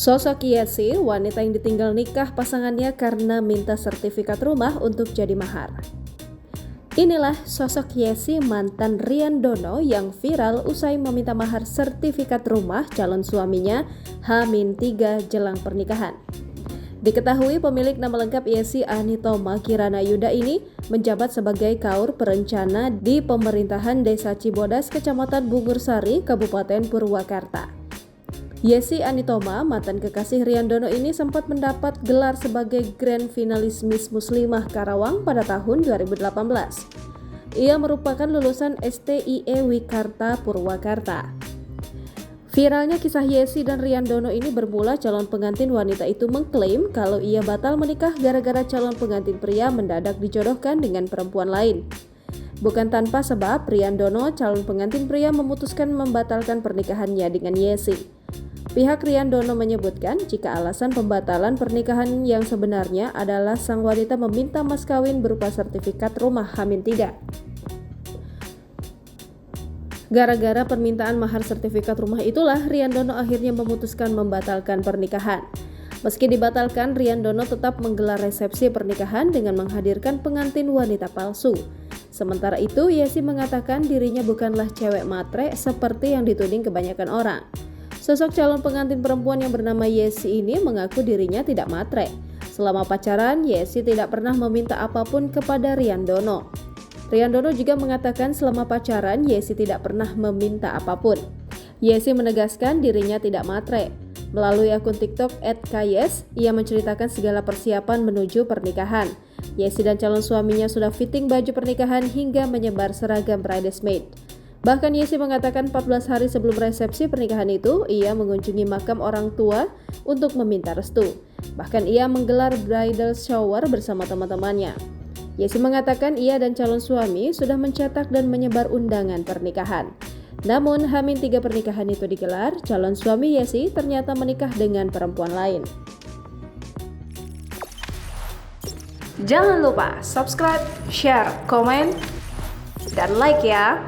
Sosok Yesi, wanita yang ditinggal nikah pasangannya karena minta sertifikat rumah untuk jadi mahar. Inilah sosok Yesi, mantan Rian Dono yang viral usai meminta mahar sertifikat rumah calon suaminya H-3 jelang pernikahan. Diketahui pemilik nama lengkap Yesi Anitoma Kirana Yuda ini menjabat sebagai Kaur Perencana di Pemerintahan Desa Cibodas, Kecamatan Bungursari, Kabupaten Purwakarta. Yesi Anitoma, mantan kekasih Rian Dono ini sempat mendapat gelar sebagai Grand Finalis Miss Muslimah Karawang pada tahun 2018. Ia merupakan lulusan STIE Wikarta Purwakarta. Viralnya kisah Yesi dan Rian Dono ini bermula calon pengantin wanita itu mengklaim kalau ia batal menikah gara-gara calon pengantin pria mendadak dijodohkan dengan perempuan lain. Bukan tanpa sebab, Rian Dono, calon pengantin pria, memutuskan membatalkan pernikahannya dengan Yesi. Pihak Rian Dono menyebutkan jika alasan pembatalan pernikahan yang sebenarnya adalah sang wanita meminta mas kawin berupa sertifikat rumah H-3. Gara-gara permintaan mahar sertifikat rumah itulah Rian Dono akhirnya memutuskan membatalkan pernikahan. Meski dibatalkan, Rian Dono tetap menggelar resepsi pernikahan dengan menghadirkan pengantin wanita palsu. Sementara itu, Yesi mengatakan dirinya bukanlah cewek matre seperti yang dituding kebanyakan orang. Sosok calon pengantin perempuan yang bernama Yesi ini mengaku dirinya tidak matre. Selama pacaran, Yesi tidak pernah meminta apapun kepada Rian Dono. Rian Dono juga mengatakan selama pacaran, Yesi tidak pernah meminta apapun. Yesi menegaskan dirinya tidak matre. Melalui akun TikTok @kayes, ia menceritakan segala persiapan menuju pernikahan. Yesi dan calon suaminya sudah fitting baju pernikahan hingga menyebar seragam bridesmaid. Bahkan Yesi mengatakan 14 hari sebelum resepsi pernikahan itu, ia mengunjungi makam orang tua untuk meminta restu. Bahkan ia menggelar bridal shower bersama teman-temannya. Yesi mengatakan ia dan calon suami sudah mencetak dan menyebar undangan pernikahan. Namun H-3 pernikahan itu digelar, calon suami Yesi ternyata menikah dengan perempuan lain. Jangan lupa subscribe, share, komen, dan like ya!